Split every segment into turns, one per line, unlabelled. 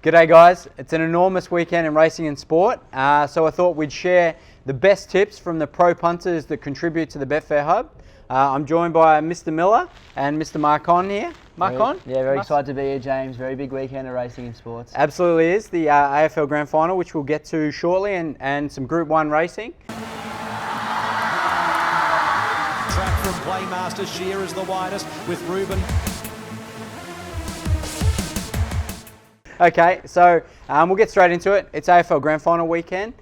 G'day guys, it's an enormous weekend in racing and sport, so I thought we'd share the best tips from the pro punters that contribute to the Betfair Hub. I'm joined by Mr. Miller and Mr. Marcon here. Marcon?
Yeah, very excited to be here, James. Very big weekend of racing and sports.
Absolutely is. The AFL Grand Final, which we'll get to shortly, and some Group 1 racing.
Track from Playmaster, Shear is the widest with Ruben.
Okay, so we'll get straight into it. It's AFL Grand Final weekend.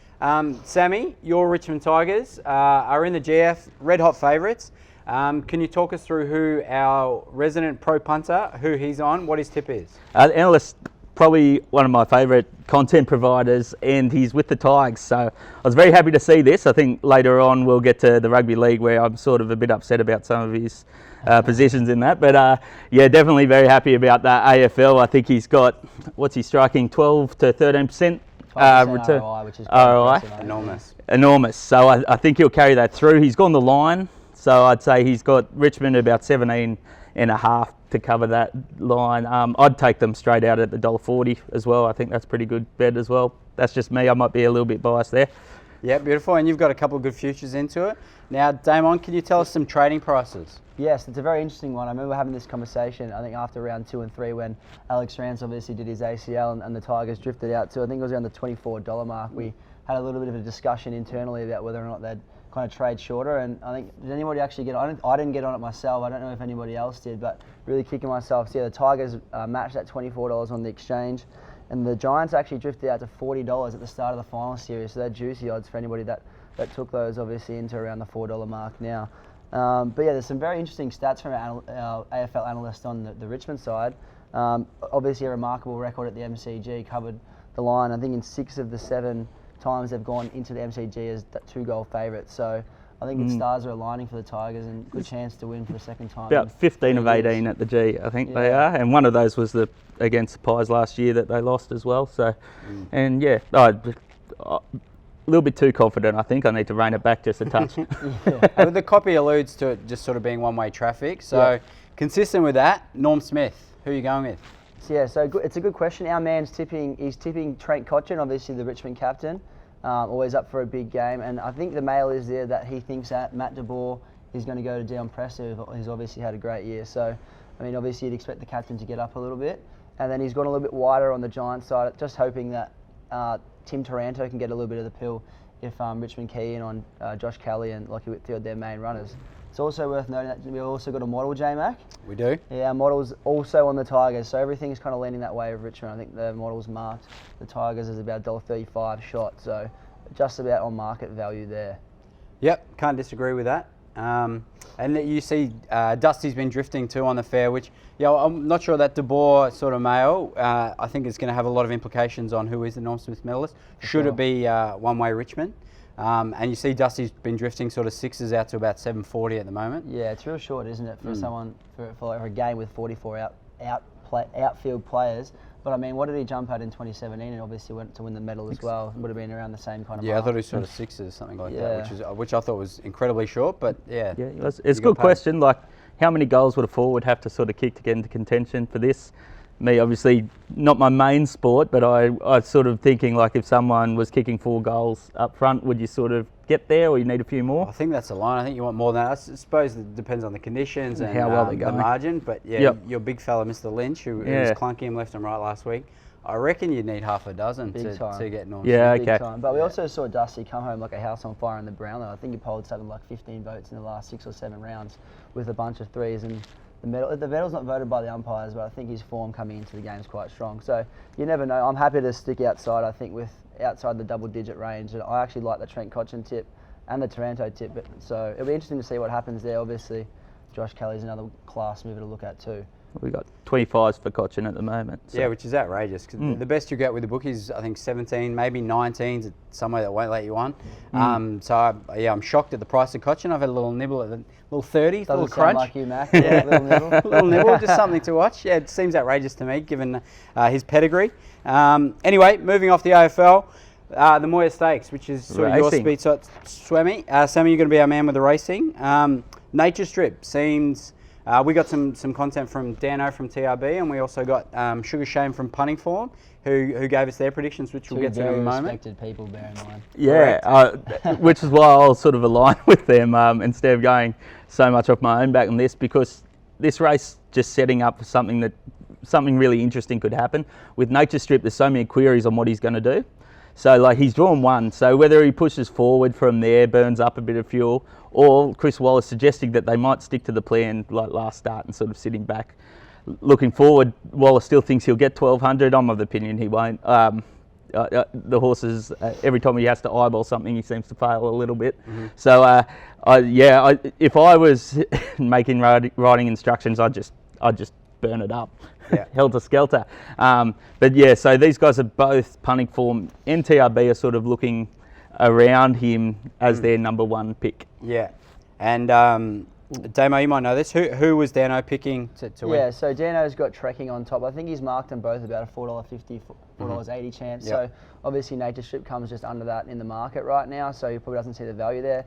Sammy, your Richmond Tigers are in the GF, red hot favourites. Can you talk us through who our resident pro punter, who he's on, what his tip is?
The analyst, probably one of my favourite content providers, and he's with the Tigers. So I was very happy to see this. I think later on we'll get to the rugby league where I'm sort of a bit upset about some of his positions in that. But yeah, definitely very happy about that AFL. I think he's got, what's he striking, 12 to 13%?
Return ROI, which is
ROI. Enormous. So I think he'll carry that through. He's gone the line. So I'd say he's got Richmond about 17.5 to cover that line. I'd take them straight out at the $1.40 as well. I think that's pretty good bet as well. That's just me. I might be a little bit biased there.
Yeah, beautiful. And you've got a couple of good futures into it. Now, Damon, can you tell us some trading prices?
Yes, it's a very interesting one. I remember having this conversation, I think after round 2 and 3 when Alex Rance obviously did his ACL and the Tigers drifted out to, I think it was around the $24 mark. We had a little bit of a discussion internally about whether or not they'd kind of trade shorter, and I think, did anybody actually get on it? I didn't get on it myself. I don't know if anybody else did, but really kicking myself. So yeah, the Tigers matched at $24 on the exchange, and the Giants actually drifted out to $40 at the start of the final series, so they're juicy odds for anybody that took those obviously into around the $4 mark now. But yeah, there's some very interesting stats from our AFL analyst on the Richmond side. Obviously a remarkable record at the MCG, covered the line. I think in 6 of the 7 times they've gone into the MCG as 2-goal favourites. So I think the stars are aligning for the Tigers and good chance to win for the second time.
About 15 of 18 at the G, I think they are. And one of those was against the Pies last year that they lost as well. So, and yeah, a little bit too confident, I think. I need to rein it back just a touch.
The copy alludes to it just sort of being one-way traffic. So consistent with that, Norm Smith, who are you going with?
Yeah, so it's a good question. Our man's he's tipping Trent Cotchin, obviously the Richmond captain, always up for a big game. And I think the mail is there that he thinks that Matt de Boer is going to go to Dion Presser, who's obviously had a great year. So, I mean, obviously you'd expect the captain to get up a little bit. And then he's gone a little bit wider on the Giants side, just hoping that Tim Taranto can get a little bit of the pill if Richmond key in on Josh Kelly and Lockie Whitfield, their main runners. It's also worth noting that we've also got a model, J-Mac.
We do?
Yeah, our model's also on the Tigers, so everything's kind of leaning that way of Richmond. I think the model's marked the Tigers as about $1.35 shot, so just about on market value there.
Yep, can't disagree with that. And you see Dusty's been drifting too on the fair, which, I'm not sure that de Boer sort of mail, I think it's going to have a lot of implications on who is the Norm Smith medalist. Should it be one-way Richmond? And you see Dusty's been drifting sort of 6s out to about 7.40 at the moment. Yeah,
it's real short, isn't it, for someone for a game with 44 outfield players. But I mean, what did he jump at in 2017? And obviously went to win the medal as well. Would have been around the same kind of.
Yeah, mark. I thought it was sort of 6s, something like that, which I thought was incredibly short. But yeah,
it's a good question. Like, how many goals would a forward have to sort of kick to get into contention for this? Me, obviously, not my main sport, but I sort of thinking like if someone was kicking 4 goals up front, would you sort of get there, or you need a few more?
I think that's the line. I think you want more than that. I suppose it depends on the conditions and
how well they go.
The margin. But yeah, your big fella, Mr. Lynch, who was clunking him left and right last week. I reckon you'd need half a dozen to get Norm.
Yeah, okay.
But we also saw Dusty come home like a house on fire in the Brownlow. I think he polled something like 15 votes in the last 6 or 7 rounds with a bunch of 3s. And the medal's not voted by the umpires, but I think his form coming into the game is quite strong. So you never know. I'm happy to stick outside, I think, with outside the double-digit range. And I actually like the Trent Cotchin tip and the Taranto tip. So it'll be interesting to see what happens there. Obviously, Josh Kelly's another class mover to look at too.
We've got 25s for Cotchin at the moment.
So. Yeah, which is outrageous. Cause the best you get with the bookies, I think 17, maybe 19s, somewhere that won't let you on. So I'm shocked at the price of Cotchin. I've had a little nibble at the little 30,
Doesn't
little crunch.
Like you, Mac. Yeah, little nibble.
Little nibble, just something to watch. Yeah, it seems outrageous to me, given his pedigree. Anyway, moving off the AFL. The Moya Stakes, which is sort of your speed sort, Swami. Sammy, you're going to be our man with the racing. Nature Strip seems We got some content from Dano from TRB, and we also got Sugar Shane from Punting Form, who gave us their predictions, which we'll get to in a moment.
Respected people, bear in mind.
Yeah, which is why I'll sort of align with them instead of going so much off my own back on this, because this race just setting up for something really interesting could happen. With Nature Strip, there's so many queries on what he's going to do. So like he's drawn one, so whether he pushes forward from there, burns up a bit of fuel, or Chris Wallace suggesting that they might stick to the plan like last start and sort of sitting back. Looking forward, Wallace still thinks he'll get 1200. I'm of the opinion he won't. The horses, every time he has to eyeball something, he seems to fail a little bit. So if I was making riding instructions, I'd just burn it up. Yeah. Helter skelter. But yeah, so these guys are both Punting Form and TRB are sort of looking around him as their number one pick. Yeah. And Damo, you might know this. Who was Dano picking to win?
Yeah, so Dano's got Trekking on top. I think he's marked them both about a $4.50, $4.80 chance. Yep. So obviously Nature Strip comes just under that in the market right now, so he probably doesn't see the value there.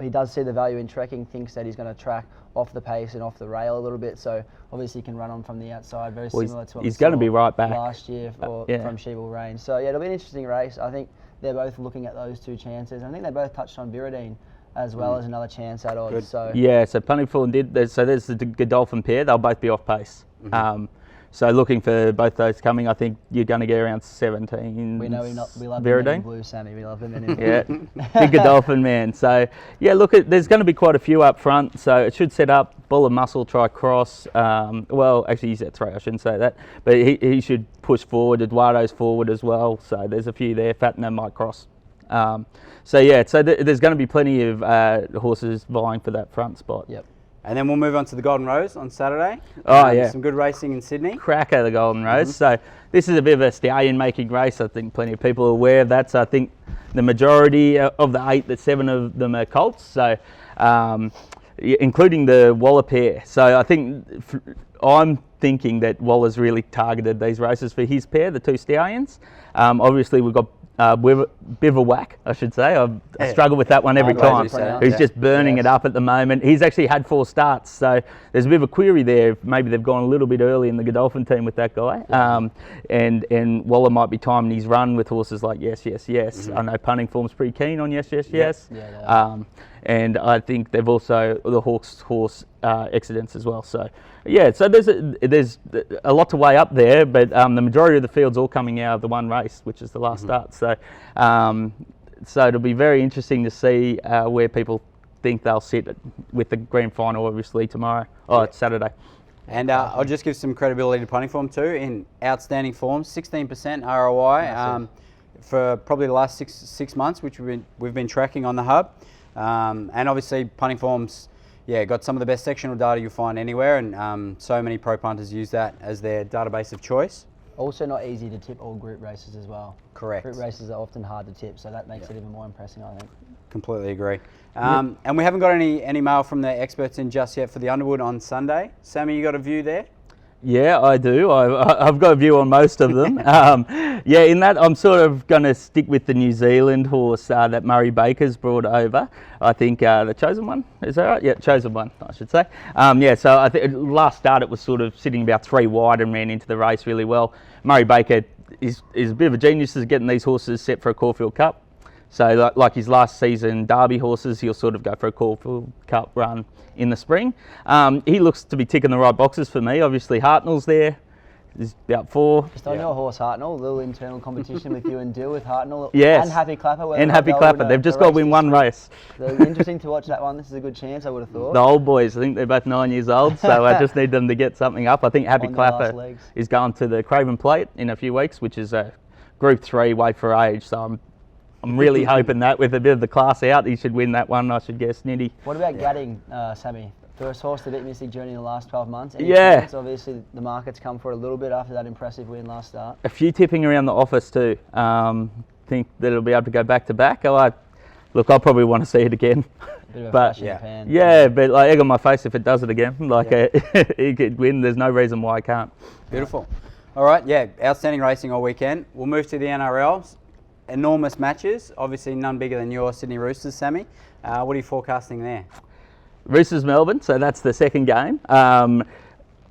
He does see the value in Trekking, thinks that he's going to track off the pace and off the rail a little bit, so obviously he can run on from the outside, very similar to what
he's going to be right back
last year from Sheeble Range. So yeah, it'll be an interesting race. I think they're both looking at those two chances. I think they both touched on Viridine as well as another chance at odds. So
yeah, so Punting Form did. So there's the Godolphin pair. They'll both be off pace. So looking for both those coming, I think you're going to get around 17.
We know we love the men in blue, Sammy. We love the men in blue.
Yeah, big Godolphin man. So yeah, look, there's going to be quite a few up front. So it should set up. Bull of Muscle, try cross. Well, actually he's at 3. I shouldn't say that, but he should push forward. Eduardo's forward as well. So there's a few there. Fatno might cross. So yeah, there's going to be plenty of horses vying for that front spot.
Yep.
And then we'll move on to the Golden Rose on Saturday.
Yeah.
Some good racing in Sydney.
Cracker, the Golden Rose. So this is a bit of a stallion-making race. I think plenty of people are aware of that. So I think the majority of the 8, that 7 of them are colts. So including the Waller pair. So I think I'm thinking that Waller's really targeted these races for his pair, the 2 stallions. Obviously we've got Bivouac, I should say. I struggle with that one every time. Who's just burning it up at the moment. He's actually had 4 starts, so there's a bit of a query there. Maybe they've gone a little bit early in the Godolphin team with that guy. And Waller might be timing his run with horses like Yes, Yes, Yes. I know Punting Form's pretty keen on Yes, Yes, Yes. And I think they've also the Hawks horse Excedence as well. So yeah, so there's a lot to weigh up there, but the majority of the field's all coming out of the one race, which is the last start. So so it'll be very interesting to see where people think they'll sit with the grand final, obviously tomorrow. It's Saturday.
And I'll just give some credibility to Punting Form too. In outstanding form, 16% ROI for probably the last six months, which we've been tracking on the hub. And obviously Punting Form's got some of the best sectional data you'll find anywhere, and so many pro punters use that as their database of choice.
Also not easy to tip all group races as well.
Correct.
Group races are often hard to tip, so that makes it even more impressive, I think.
Completely agree. And we haven't got any mail from the experts in just yet for the Underwood on Sunday. Sammy, you got a view there?
Yeah, I do. I've got a view on most of them. In that I'm sort of going to stick with the New Zealand horse that Murray Baker's brought over. I think the Chosen One, is that right? Yeah, Chosen One, I should say. So I think last start it was sort of sitting about 3 wide and ran into the race really well. Murray Baker is a bit of a genius at getting these horses set for a Caulfield Cup. So like his last season Derby horses, he'll sort of go for a Caulfield Cup run in the spring. He looks to be ticking the right boxes for me. Obviously Hartnell's there. There's about 4.
Just on your horse Hartnell, a little internal competition with you and Dill with Hartnell.
Yes.
And Happy Clapper.
And Happy Clapper. They've just got to win one race.
So interesting to watch that one. This is a good chance, I would have thought.
The old boys, I think they're both 9 years old, so I just need them to get something up. I think Happy Clapper is going to the Craven Plate in a few weeks, which is a Group 3 weight for age. So I'm really hoping that with a bit of the class out, he should win that one, I should guess, Nitty.
What about Gadding, Sammy? First horse to beat Mystic Journey in the last 12 months. Any
yeah.
chance? Obviously, the market's come for it a little bit after that impressive win last start.
A few tipping around the office too. Think that it'll be able to go back to back. Look, I'll probably want to see it again.
A bit of a flash in the pan.
Yeah, but like egg on my face if it does it again. He could win. There's no reason why I can't.
Beautiful. All right, outstanding racing all weekend. We'll move to the NRL. Enormous matches. Obviously, none bigger than your Sydney Roosters, Sammy. What are you forecasting there?
Roosters Melbourne, so that's the second game.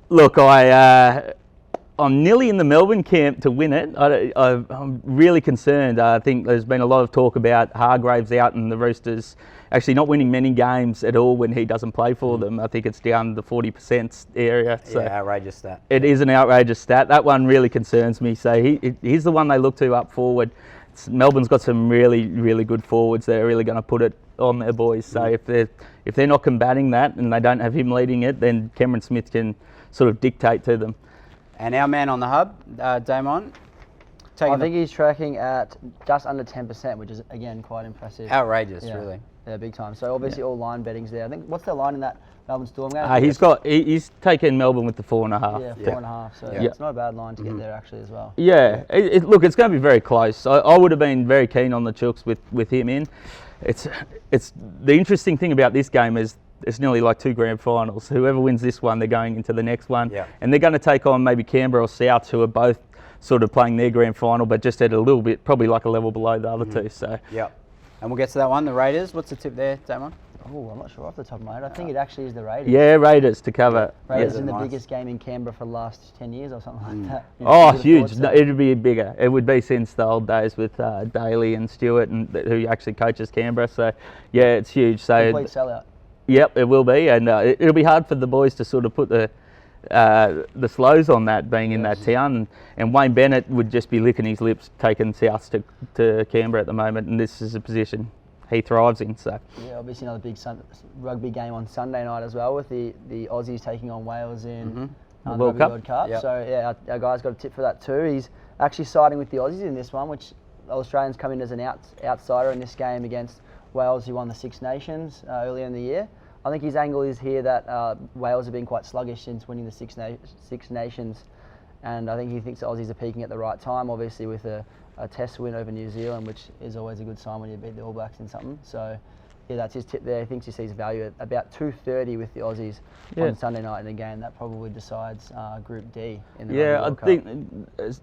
Look, I'm nearly in the Melbourne camp to win it. I'm really concerned. I think there's been a lot of talk about Hargraves out and the Roosters actually not winning many games at all when he doesn't play for them. I think it's down the 40% area. So
yeah, outrageous stat.
it is an outrageous stat. That one really concerns me. So he's the one they look to up forward. Melbourne's got some really, really good forwards that are really going to put it on their boys. So if they're not combating that and they don't have him leading it, then Cameron Smith can sort of dictate to them.
And our man on the hub, Damon.
I think he's tracking at just under 10%, which is, again, quite impressive.
Outrageous, really.
Yeah, big time. So obviously all line betting's there. I think, what's the line in that Melbourne Storm game?
He's taken Melbourne with the 4.5.
Yeah, 4.5. So it's not a bad line to get there actually as well.
Yeah, look, it's going to be very close. I would have been very keen on the Chooks with him in. It's the interesting thing about this game is it's nearly like 2 grand finals. Whoever wins this one, they're going into the next one, and they're going to take on maybe Canberra or South, who are both sort of playing their grand final, but just at a little bit, probably like a level below the other two. So
and we'll get to that one. The Raiders. What's the tip there, Damon?
Oh, I'm not sure off the top of my head. I think it actually is the Raiders.
Yeah, Raiders to cover.
Raiders in the biggest game in Canberra for the last 10 years or something like that.
Oh, huge. No, it'd be bigger. It would be since the old days with Daly and Stewart, and who actually coaches Canberra. So, yeah, it's huge. So
complete sellout.
Yep, it will be, and it'll be hard for the boys to sort of put the slows on that, being in that town. And Wayne Bennett would just be licking his lips taking South to Canberra at the moment, and this is a position he thrives in. So
yeah, obviously another big rugby game on Sunday night as well, with the Aussies taking on Wales in the
World Cup.
So yeah, our guy's got a tip for that too. He's actually siding with the Aussies in this one, which Australians come in as an outsider in this game against Wales, who won the Six Nations earlier in the year. I think his angle is here that Wales have been quite sluggish since winning the Six Nations, and I think he thinks the Aussies are peaking at the right time, obviously with a test win over New Zealand, which is always a good sign when you beat the All Blacks in something. So yeah, that's his tip there. He thinks he sees value at about 2.30 with the Aussies on Sunday night in a game that probably decides Group D in the World Cup.
Think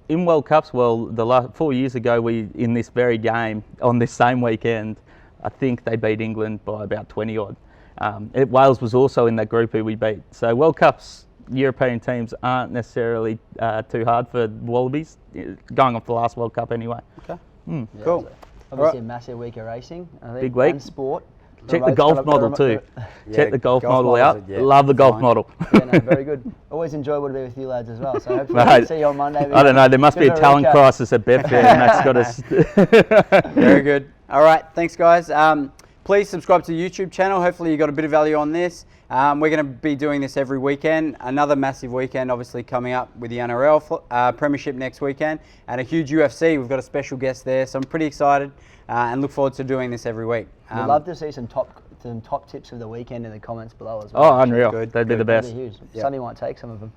in World Cups, the last 4 years ago, we in this very game on this same weekend, I think they beat England by about 20 odd. Wales was also in that group who we beat. So World Cups, European teams aren't necessarily too hard for Wallabies, going off the last World Cup anyway.
Okay,
cool. So obviously a massive week of racing. I think,
big week.
And sport.
Check the golf model too. Check the golf model out. Love the golf model.
Yeah, no, very good. Always enjoyable to be with you lads as well. So hopefully we'll see you on Monday.
I don't know, there must be a talent crisis at Betfair, and that's got us.
Very good. All right, thanks guys. Please subscribe to the YouTube channel. Hopefully you got a bit of value on this. We're going to be doing this every weekend. Another massive weekend obviously coming up with the NRL Premiership next weekend, and a huge UFC. We've got a special guest there, so I'm pretty excited and look forward to doing this every week.
We'd love to see some top tips of the weekend in the comments below as well.
Oh, unreal. That'd be the best.
Sunny might take some of them.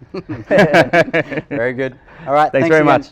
Very good. All right,
thanks very much.